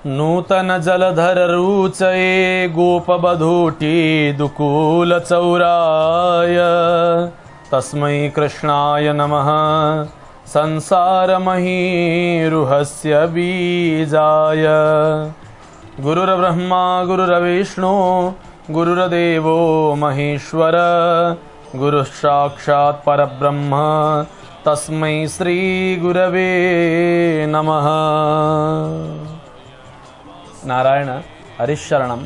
नूतन जलधर रुचये गोपबधूटी दुकूल चौराय तस्मै कृष्णाय नमः संसार महीरुहस्य बीजाय गुरुर्ब्रह्मा गुरुर्विष्णु गुरुर्देवो महेश्वर गुरुः साक्षात् परब्रह्म तस्मै श्री गुरवे नमः। नारायण हरिशरणम।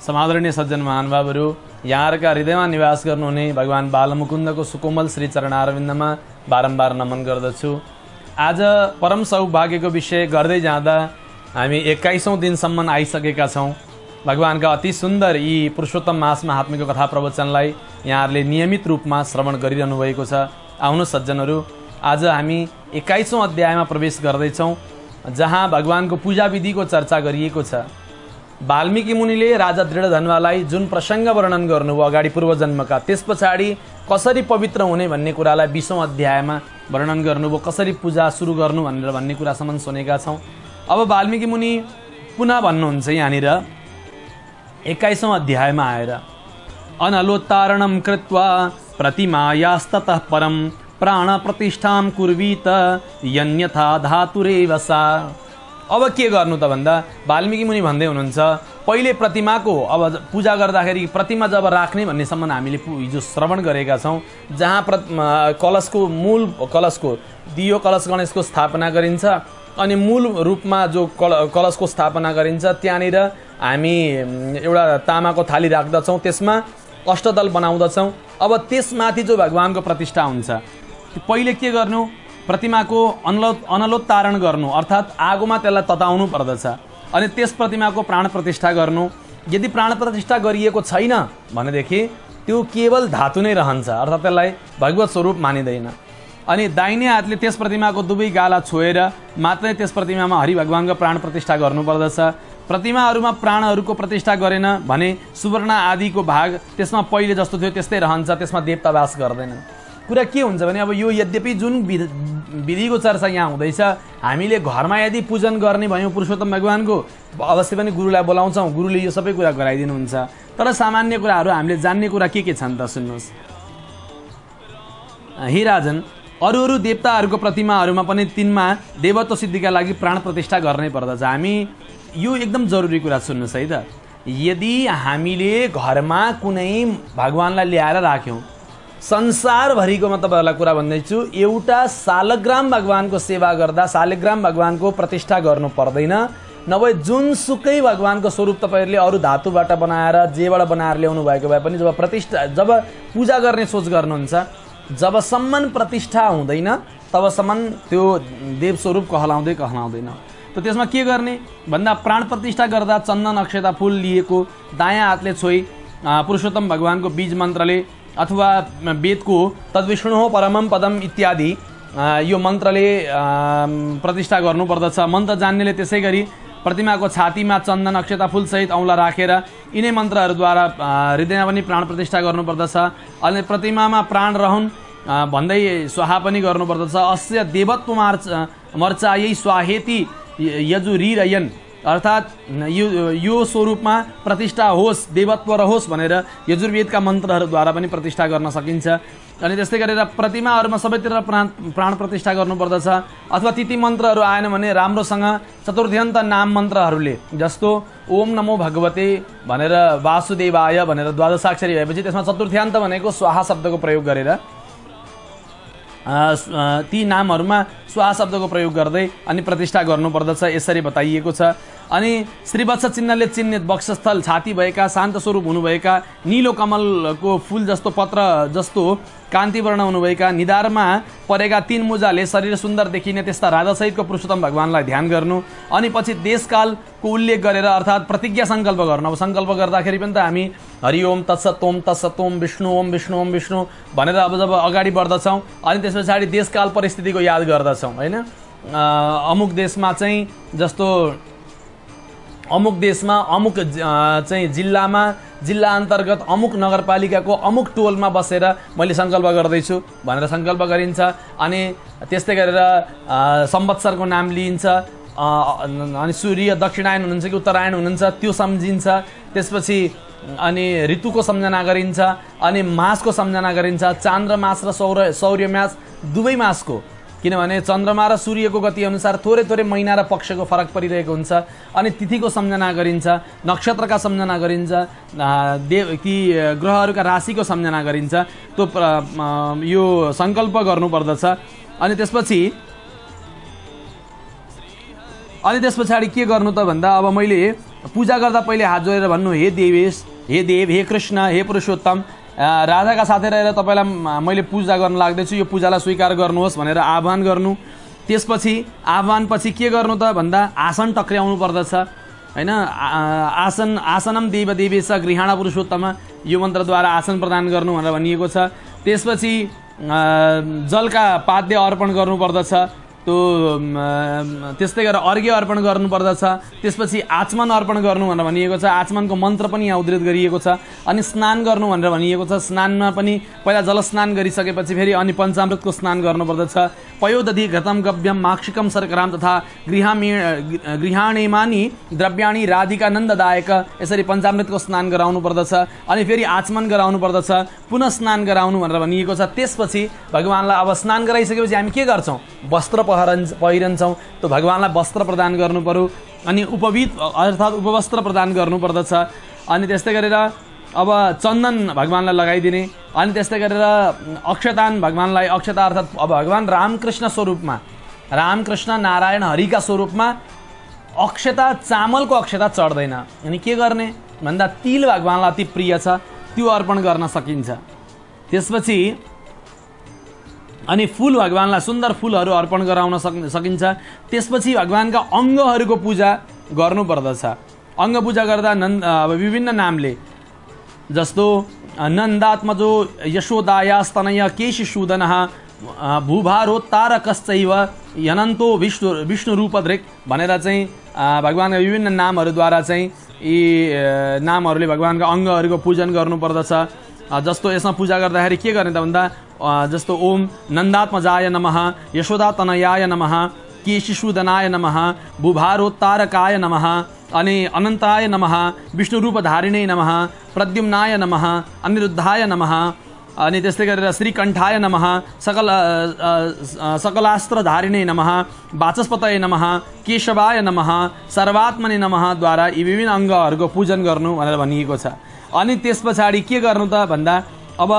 समादरणीय सज्जन महानुभावहरू, यहाँका हृदयमा निवास गर्नुहुने भगवान बालमुकुन्दको सुकोमल श्री चरणारविन्दमा बारम्बार नमन गर्दछु। आज परम सौभाग्यको विषय गर्दै जाँदा हामी 21औं दिनसम्म आइसकेका छौँ। भगवानका अति सुन्दर यी पुरुषोत्तम मास महात्म्यको कथा प्रवचनलाई यहाँहरूले नियमित रूपमा श्रवण गरिरहनु भएको छ। आउनु सज्जनहरू, आज हामी 21औं अध्यायमा प्रवेश गर्दैछौँ, जहाँ भगवानको पूजा विधिको चर्चा गरिएको छ। वाल्मीकि मुनिले राजा दृढधन्वालाई जुन प्रसङ्ग वर्णन गर्नुभयो अगाडि पूर्वजन्मका, त्यस पछाडि कसरी पवित्र हुने भन्ने कुरालाई 20औं अध्यायमा वर्णन गर्नुभयो। कसरी पूजा सुरु गर्नु भनेर भन्ने कुरासम्म सुनेका छौँ। अब वाल्मीकि मुनि पुनः भन्नुहुन्छ यहाँनिर 21औं अध्यायमा आएर, अनलोत्तारणं कृत्वा प्रतिमायास्ततः परम प्राण प्रतिष्ठां कुर्वीत यन्यथा धातुरेव सा। अब के गर्नु त भन्दा वाल्मीकि मुनि भन्दै हुनुहुन्छ, पहिले प्रतिमाको अब पूजा गर्दाखेरि प्रतिमा जब राख्ने भन्नेसम्म हामीले हिजो श्रवण गरेका छौँ, जहाँ कलशको मूल कलशको दियो कलश गणेशको स्थापना गरिन्छ अनि मूल रूपमा जो कलशको स्थापना गरिन्छ त्यहाँनिर हामी एउटा तामाको थाली राख्दछौँ, त्यसमा अष्टदल बनाउँदछौँ। अब त्यसमाथि जो भगवानको प्रतिष्ठा हुन्छ, पहिले के गर्नु, प्रतिमाको अनलोत्तारण गर्नु, अर्थात् आगोमा त्यसलाई तताउनु पर्दछ अनि त्यस प्रतिमाको प्राण प्रतिष्ठा गर्नु। यदि प्राण प्रतिष्ठा गरिएको छैन भनेदेखि त्यो केवल धातु नै रहन्छ, अर्थात् त्यसलाई भगवत स्वरूप मानिँदैन। अनि दाहिने हातले त्यस प्रतिमाको दुवै गाला छोएर मात्रै त्यस प्रतिमामा हरि भगवानको प्राण प्रतिष्ठा गर्नुपर्दछ। प्रतिमाहरूमा प्राणहरूको प्रतिष्ठा गरेन भने सुवर्ण आदिको भाग त्यसमा पहिले जस्तो थियो त्यस्तै रहन्छ, त्यसमा देवता वास गर्दैन। कुरा के हुन्छ भने अब यो यद्यपि जुन विधिको चर्चा यहाँ हुँदैछ, हामीले घरमा यदि पूजन गर्ने भयौँ पुरुषोत्तम भगवानको, अवश्य पनि गुरुलाई बोलाउँछौँ, गुरुले यो सबै कुरा गराइदिनुहुन्छ। तर सामान्य कुराहरू हामीले जान्ने कुरा के छन् त सुन्नुहोस्। हे राजन, अरू देवताहरूको प्रतिमाहरूमा पनि तिनमा देवत्व सिद्धिका लागि प्राण प्रतिष्ठा गर्नै पर्दछ। हामी यो एकदम जरुरी कुरा सुन्नुहोस् है त। यदि हामीले घरमा कुनै भगवानलाई ल्याएर राख्यौँ, संसारभरिको म तपाईँहरूलाई कुरा भन्दैछु, एउटा सालग्राम भगवानको सेवा गर्दा सालग्राम भगवानको प्रतिष्ठा गर्नु पर्दैन। नभए जुनसुकै भगवानको स्वरूप तपाईँहरूले अरू धातुबाट बनाएर जेबाट बनाएर ल्याउनु भएको भए पनि जब पूजा गर्ने सोच गर्नुहुन्छ, जबसम्म प्रतिष्ठा हुँदैन तबसम्म त्यो देव स्वरूप कहलाउँदैन। त त्यसमा के गर्ने भन्दा प्राण प्रतिष्ठा गर्दा चन्दन अक्षता फूल लिएको दायाँ हातले छोई पुरुषोत्तम भगवानको बीज मन्त्रले अथवा वेदको तद्विष्णु परमम पदम इत्यादि यो मन्त्रले प्रतिष्ठा गर्नुपर्दछ। मन्त्र जान्नेले त्यसै गरी प्रतिमाको छातीमा चन्दन अक्षता फूल सहित औँला राखेर यिनै मन्त्रहरूद्वारा हृदयमा पनि प्राण प्रतिष्ठा गर्नुपर्दछ। अनि प्रतिमामा प्राण रहन् भन्दै स्वाहा पनि गर्नुपर्दछ। अस्य देवत्व मर्चा यही स्वाहेति यजुरिरयन, अर्थात् यो स्वरूपमा प्रतिष्ठा होस्, देवत्व रहोस् भनेर यजुर्वेदका मन्त्रहरूद्वारा पनि प्रतिष्ठा गर्न सकिन्छ। अनि त्यस्तै गरेर प्रतिमाहरूमा सबैतिर प्राण प्रतिष्ठा गर्नुपर्दछ। अथवा तिती मन्त्रहरू आएन भने राम्रोसँग चतुर्थ्यन्त नाम मन्त्रहरूले, जस्तो ओम नमो भगवते भनेर वासुदेवाय भनेर द्वादशाक्षरी भएपछि त्यसमा चतुर्थ्यान्त भनेको स्वाहा शब्दको प्रयोग गरेर ती नामहरूमा स्वाहा शब्दको प्रयोग गर्दै अनि प्रतिष्ठा गर्नुपर्दछ, यसरी बताइएको छ। अनि श्रीवत्स चिन्हले चिन्हित वक्षस्थल छाती भएका शान्त स्वरूप हुनुभएका नीलो कमलको फूल जस्तो पत्र जस्तो कान्तिवर्ण हुनुभएका निधारमा परेका तीन मुजाले शरीर सुन्दर देखिने त्यस्ता राधासहितको पुरुषोत्तम भगवानलाई ध्यान गर्नु। अनि पछि देशकालको उल्लेख गरेर अर्थात् प्रतिज्ञा सङ्कल्प गर्नु। अब सङ्कल्प गर्दाखेरि पनि त हामी हरि ओम तत्सत ओम विष्णु ओम विष्णु भनेर अब जब अगाडि बढ्दछौँ अनि त्यस पछाडि देशकाल परिस्थितिको याद गर्दछौँ होइन। अमुक देशमा चाहिँ जस्तो अमुक देशमा अमुक चाहिँ जिल्लामा जिल्ला अन्तर्गत अमुक नगरपालिकाको अमुक टोलमा बसेर मैले सङ्कल्प गर्दैछु भनेर सङ्कल्प गरिन्छ। अनि त्यस्तै गरेर संवत्सरको नाम लिइन्छ। अनि सूर्य दक्षिणायन हुनुहुन्छ कि उत्तरायण हुनुहुन्छ त्यो सम्झिन्छ। त्यसपछि अनि ऋतुको सम्झना गरिन्छ। अनि मासको सम्झना गरिन्छ। चान्द्र मास र सौर्य मास दुवै मासको, किनभने चन्द्रमा र सूर्यको गति अनुसार थोरै थोरै महिना र पक्षको फरक परिरहेको हुन्छ। अनि तिथिको सम्झना गरिन्छ, नक्षत्रका सम्झना गरिन्छ, ती ग्रहहरूका राशिको सम्झना गरिन्छ। त्यो यो सङ्कल्प गर्नुपर्दछ। अनि त्यस पछाडि के गर्नु त भन्दा अब मैले पूजा गर्दा पहिले हात जोडेर भन्नु, हे देवेश, हे देव, हे कृष्ण, हे पुरुषोत्तम, राजाका साथै रहेर तपाईँलाई मैले पूजा गर्न लाग्दैछु, यो पूजालाई स्वीकार गर्नुहोस् भनेर आह्वान गर्नु। त्यसपछि आह्वानपछि के गर्नु त भन्दा आसन टक्र्याउनु पर्दछ हैन। आसनम देव देवेश गृहाण पुरुषोत्तम, यो मन्त्रद्वारा आसन प्रदान गर्नु भनेर भनिएको छ। त्यसपछि जलका पाद्य अर्पण गर्नुपर्दछ। त्यस्तै गरेर अर्घ्य अर्पण गर्नुपर्दछ। त्यसपछि आचमन अर्पण गर्नु भनेर भनिएको छ। आचमनको मन्त्र पनि यहाँ उद्धृत गरिएको छ। अनि स्नान गर्नु भनेर भनिएको छ। स्नानमा पनि पहिला जलस्नान गरिसकेपछि फेरि अनि पञ्चामृतको स्नान गर्नुपर्दछ। पयोदधि घृतं गव्यम माक्षिकम शर्कराम तथा गृहाणेमानि द्रव्याणि राधिकानन्ददायक, यसरी पञ्चामृतको स्नान गराउनु पर्दछ। अनि फेरि आचमन गराउनु पर्दछ, पुनः स्नान गराउनु भनेर भनिएको छ। त्यसपछि भगवानलाई अब स्नान गराइसकेपछि हामी के गर्छौँ? वस्त्र पहिरन्छौँ। त्यो भगवानलाई वस्त्र प्रदान गर्नु पर्यो। अनि उपवीत अर्थात् उपवस्त्र प्रदान गर्नुपर्दछ। अनि त्यस्तै गरेर अब चन्दन भगवानलाई लगाइदिने। अनि त्यस्तै गरेर अक्षतान भगवानलाई, अक्षता अर्थात् अब भगवान रामकृष्ण स्वरूपमा, रामकृष्ण नारायण हरिका स्वरूपमा अक्षता, चामलको अक्षता चढ्दैन। अनि के गर्ने भन्दा तिल भगवानलाई अति प्रिय छ, त्यो अर्पण गर्न सकिन्छ। त्यसपछि अनि फूल भगवानलाई सुन्दर फूलहरू अर्पण गराउन सकिन्छ। त्यसपछि भगवानका अङ्गहरूको पूजा गर्नुपर्दछ। अङ्ग पूजा गर्दा विभिन्न नामले, जस्तो नन्दात्मजो यशोदायास्तनय केशिशूदनः भूभारोत्तारकश्चैव यनन्तो विष्णुरूपधृक् भनेर चाहिँ भगवानका विभिन्न नामहरूद्वारा चाहिँ यी नामहरूले भगवानका अङ्गहरूको पूजन गर्नुपर्दछ। जस्तो यसमा पूजा गर्दाखेरि के गर्ने त भन्दा जस्तो ओम नन्दात्मजाय नमः, यशोदातनयाय नमः, केशिशूदनाय नमः, भूभारोत्तारकाय नमः, अनि अनन्ताय नमः, विष्णुरूपधारिणे नमः, प्रद्युम्नाय नमः, अनिरुद्धाय नमः, अनि त्यस्तै गरेर श्रीकण्ठाय नमः, सकलास्त्रधारिणे नमः, वाचस्पतये नमः, केशवाय नमः, सर्वात्मने नमः द्वारा यी विभिन्न अङ्गहरूको पूजन गर्नु भनेर भनिएको छ। अनि त्यस पछाडि के गर्नु त भन्दा अब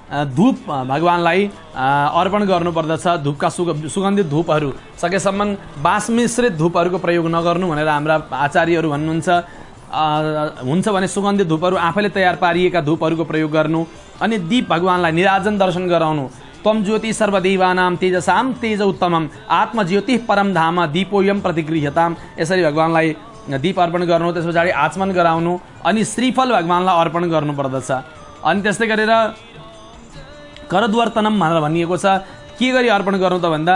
धूप भगवानलाई अर्पण गर्नुपर्दछ। धूपका सुगन्धित धूपहरू सकेसम्म बाँस मिश्रित धूपहरूको प्रयोग नगर्नु भनेर हाम्रा आचार्यहरू भन्नुहुन्छ। हुन्छ भने सुगन्धित धूपहरू आफैले तयार पारिएका धूपहरूको प्रयोग गर्नु। अनि दीप भगवानलाई निराजन दर्शन गराउनु। त्वं ज्योति सर्वदेवानां तेजसां तेज उत्तमम आत्मज्योति परम धाम दीपोयम प्रतिगृह्यताम, यसरी भगवानलाई दीप अर्पण गर्नु। त्यस पछाडि आचमन गराउनु। अनि श्रीफल भगवानलाई अर्पण गर्नुपर्दछ। अनि त्यस्तै गरेर करद्वर्तनम भनेर भनिएको छ। के गरी अर्पण गर्नु त भन्दा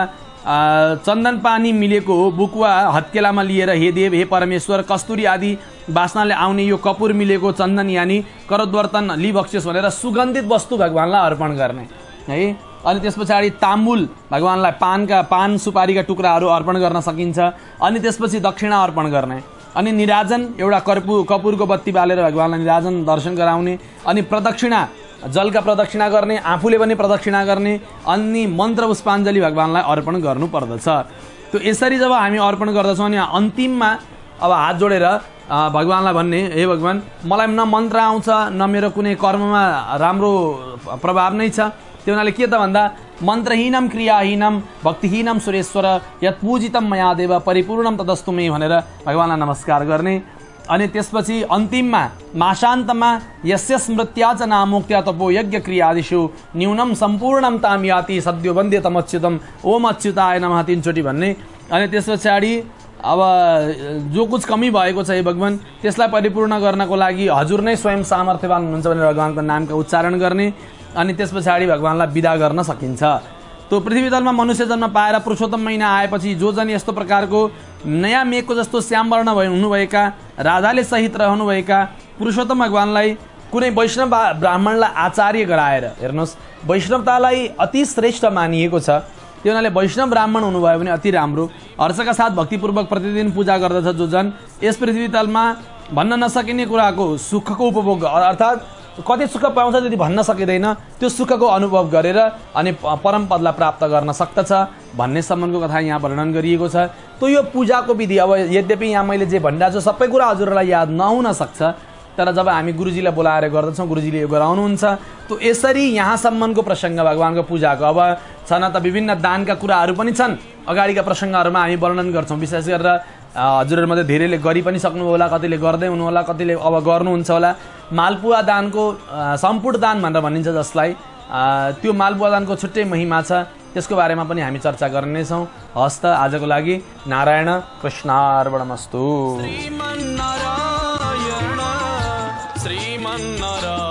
चन्दन पानी मिलेको बुकुवा हत्केलामा लिएर, हे देव, हे परमेश्वर, कस्तुरी आदि बास्नाले आउने यो कपुर मिलेको चन्दन यानि करद्वर्तन लिबक्सियोस् भनेर सुगन्धित वस्तु भगवानलाई अर्पण गर्ने है। अनि त्यस पछाडि ताम्बुल भगवानलाई पान सुपारीका टुक्राहरू अर्पण गर्न सकिन्छ। अनि त्यसपछि दक्षिणा अर्पण गर्ने। अनि निराजन एउटा कपुरको बत्ती बालेर भगवानलाई निराजन दर्शन गराउने। अनि प्रदक्षिणा, जलका प्रदक्षिणा गर्ने, आफूले पनि प्रदक्षिणा गर्ने। अनि मन्त्र पुष्पाञ्जली भगवानलाई अर्पण गर्नुपर्दछ। त्यो यसरी जब हामी अर्पण गर्दछौँ अनि अन्तिममा अब हात जोडेर भगवानलाई भन्ने, हे भगवान, मलाई न मन्त्र आउँछ न मेरो कुनै कर्ममा राम्रो प्रभाव नै छ, त्यो हुनाले के त भन्दा मन्त्रहीनम क्रियाहीनम भक्तिहीनम सुरेश्वर यत् पूजितम मया देव परिपूर्णम तदस्तु मे भनेर भगवानलाई नमस्कार गर्ने। अनि त्यसपछि अन्तिममा मासान्तमा यस्य स्मृत्या च नामोक्त्या तपो यज्ञ क्रियादिषु न्यूनम सम्पूर्णम ताम याति सद्यो वन्दे तमच्युतम ओम अच्युताय नमः 3 चोटि भन्ने। अनि त्यस पछाडि अब जो कुछ कमी भएको छ हे भगवान त्यसलाई परिपूर्ण गर्नको लागि हजुर नै स्वयं सामर्थ्यवान हुनुहुन्छ भनेर भगवानको नामका उच्चारण गर्ने। अनि त्यस पछाडि भगवानलाई बिदा गर्न सकिन्छ। त्यो पृथ्वी तलमा मनुष्य जन्म पाएर पुरुषोत्तम महिना आएपछि जो जन यस्तो प्रकारको नयाँ मेघको जस्तो श्यामवर्ण हुनुभएका राधाले सहित रहनुभएका पुरुषोत्तम भगवानलाई कुनै वैष्णव ब्राह्मणलाई आचार्य गराएर, हेर्नुहोस् वैष्णवतालाई अति श्रेष्ठ मानिएको छ, त्यो हुनाले वैष्णव ब्राह्मण हुनुभयो भने अति राम्रो। हर्षका साथ भक्तिपूर्वक प्रतिदिन पूजा गर्दछ जो जन यस पृथ्वी तलमा भन्न नसकिने कुराको सुखको उपभोग, अर्थात् कति सुख पाउँछ त्यति भन्न सकिँदैन, त्यो सुखको अनुभव गरेर अनि परम पदलाई प्राप्त गर्न सक्दछ भन्ने सम्बन्धको कथा यहाँ वर्णन गरिएको छ। त यो पूजाको विधि, अब यद्यपि यहाँ मैले जे भनिरहेको छु सबै कुरा हजुरहरूलाई याद नहुन सक्छ, तर जब हामी गुरुजीलाई बोलाएर गर्दछौँ गुरुजीले यो गराउनुहुन्छ। त यसरी यहाँसम्मको प्रसङ्ग भगवानको पूजाको, अब छन त विभिन्न दानका कुराहरू पनि छन्, अगाडिका प्रसङ्गहरूमा हामी वर्णन गर्छौँ। विशेष गरेर हजुरहरूमध्ये धेरैले गरि पनि सक्नुभयो होला, कतिले गर्दै हुनु होला, कतिले अब गर्नुहुन्छ होला। मालपुवा दानको सम्पूर्ण दान भनेर भनिन्छ जसलाई, त्यो मालपुवा दानको छुट्टै महिमा छ, त्यसको बारेमा पनि हामी चर्चा गर्नेछौँ। हस्त आजको लागि नारायण कृष्णार्पणमस्तु। श्रीमन्नारायण श्रीमन्नारायण।